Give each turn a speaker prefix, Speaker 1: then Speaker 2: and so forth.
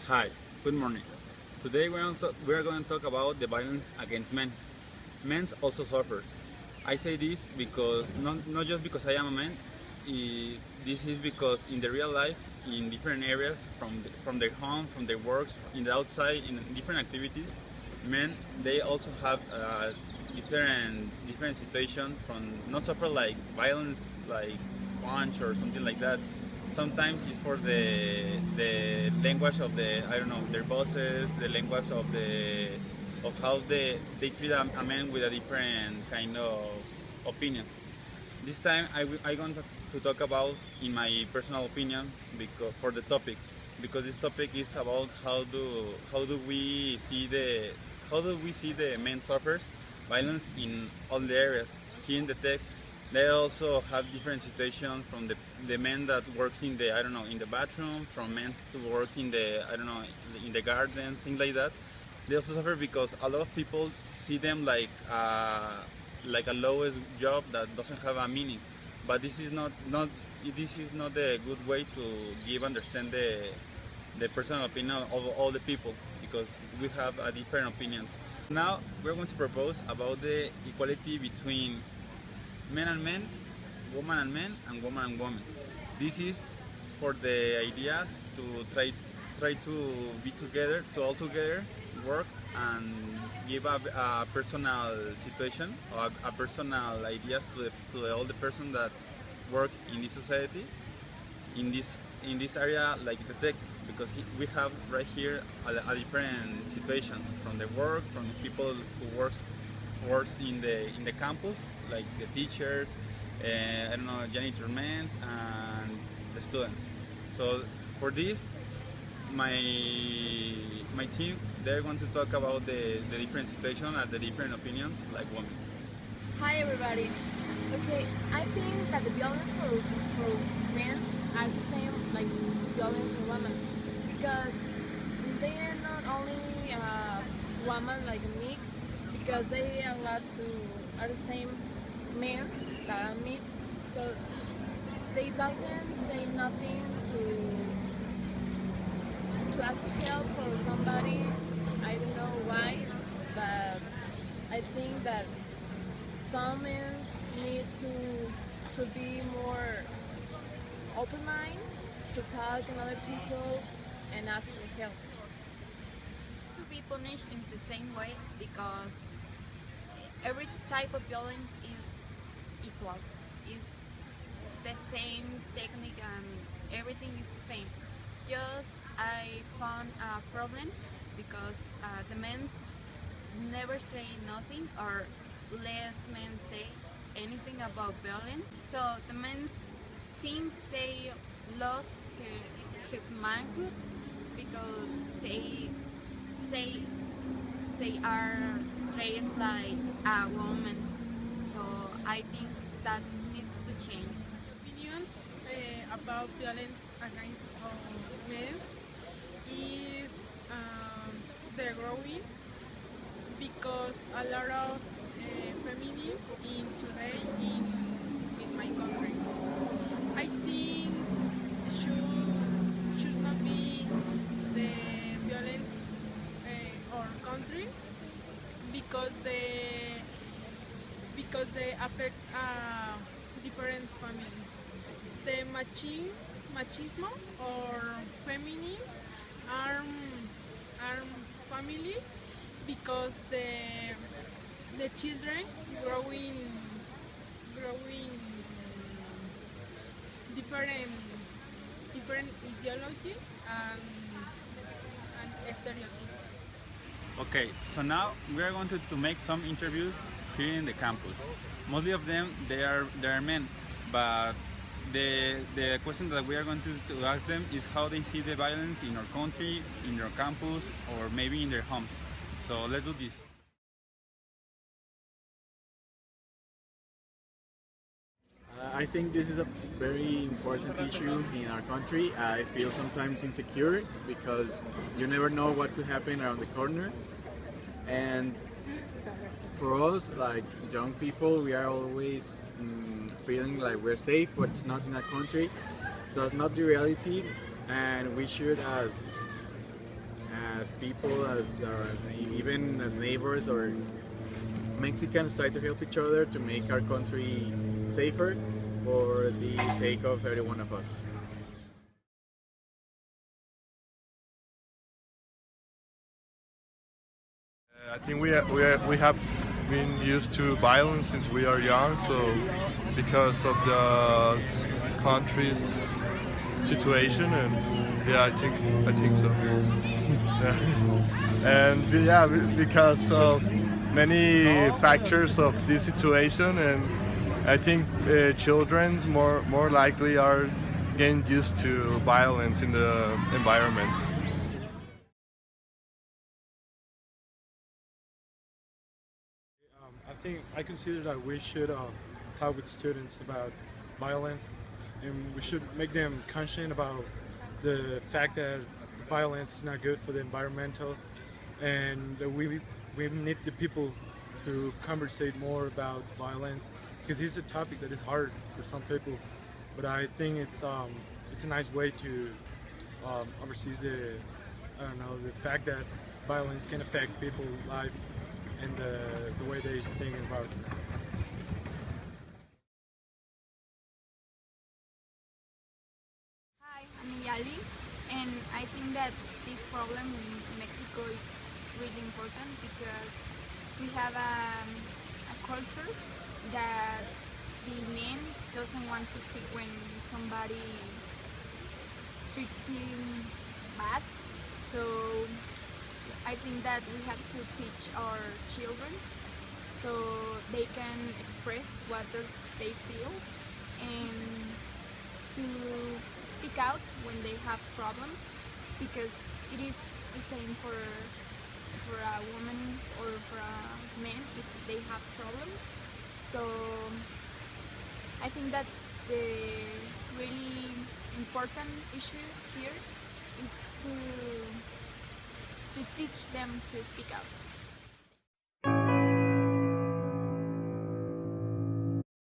Speaker 1: Hi, good morning. Today we are going to talk about the violence against men. Men also suffer. I say this because not just because I am a man. This is because in the real life, in different areas, from their home, from their works, in the outside, in different activities, men they also have different situation from not suffer like violence, like punch or something like that. Sometimes it's for the language of the I don't know their bosses, the language of how they treat a man with a different kind of opinion. This time I want to talk about in my personal opinion because for the topic because this topic is about how do we see the men suffers violence in all the areas here in the tech. They also have different situations from the men that works in the I don't know in the bathroom, from men to work in the I don't know in the garden, things like that. They also suffer because a lot of people see them like a lowest job that doesn't have a meaning. But this is not the good way to give understand the personal opinion of all the people because we have different opinions. Now we're going to propose about the equality between men and men, woman and men, and woman and woman. This is for the idea to try to be together, to all together work and give a personal situation or a personal ideas to all the person that work in this society in this area like the tech because we have right here a different situations from the work from the people who works in the campus like the teachers, I don't know janitor men and the students. So for this my my team they're going to talk about the different situation and the different opinions like women.
Speaker 2: Hi everybody. Okay, I think that the violence for men are the same like violence for women because they are not only women like me because they are allowed to are the same men that are me, so they doesn't say nothing to ask help for somebody. I don't know why, but I think that some men need to be more open mind to talk to other people and ask for help.
Speaker 3: To be punished in the same way because every type of violence is equal. It's the same technique and everything is the same. Just I found a problem because the men never say nothing or less men say anything about violence. So the men think they lost his manhood because they say they are trained like a woman. So I think that needs to change.
Speaker 4: Opinions about violence against men is they're growing because a lot of feminists in today in my country. I think should not be the violence or country because they affect different families. The machismo or feminists arm families because the children growing different different ideologies and stereotypes.
Speaker 1: Okay, so now we are going to make some interviews here in the campus. Mostly of them they are men, but the question that we are going to ask them is how they see the violence in our country, in their campus, or maybe in their homes. So let's do this.
Speaker 5: I think this is a very important issue in our country. I feel sometimes insecure because you never know what could happen around the corner. And for us, like young people, we are always feeling like we're safe, but it's not in our country. So it's not the reality, and we should, as people, as even as neighbors or Mexicans, try to help each other to make our country safer for the sake of every one of us.
Speaker 6: I think we have been used to violence since we are young, so because of the country's situation, and yeah, I think so. Yeah. And yeah, because of many factors of this situation, and I think children more likely are getting used to violence in the environment.
Speaker 7: I consider that we should talk with students about violence, and we should make them conscious about the fact that violence is not good for the environmental, and that we need the people to conversate more about violence, because it's a topic that is hard for some people, but I think it's a nice way to oversee the fact that violence can affect people's life and the way they think about it.
Speaker 3: Hi, I'm Yali, and I think that this problem in Mexico is really important because we have a culture that the man doesn't want to speak when somebody treats him bad. So I think that we have to teach our children so they can express what does they feel and to speak out when they have problems, because it is the same for a woman or for a man if they have problems. So I think that the really important issue here is to teach them to speak out.